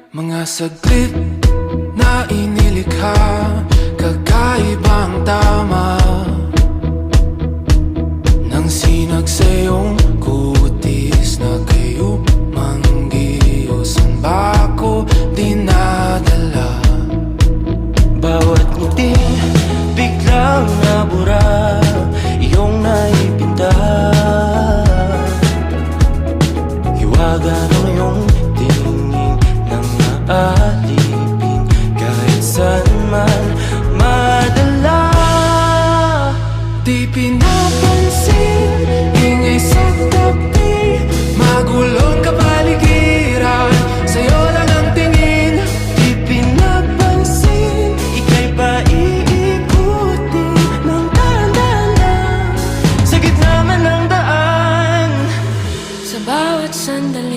Mga saglit na inilikha, kakaibang tama nang sinag sa iyong kutis na kayo manggiyosan ba ako dinadala? Bawat ngiti biglang nabura, iyong naipinta. Hiwaga ng iyong tingin nang maalipin, kahit saan man madala. Di pinapansin, ingay sa tabi, magulong kapaligiran, sa'yo lang ang tingin. Di pinapansin, ika'y paiikutin ng dahan-dahan sa gitna man ng daan. Sa bawat sandali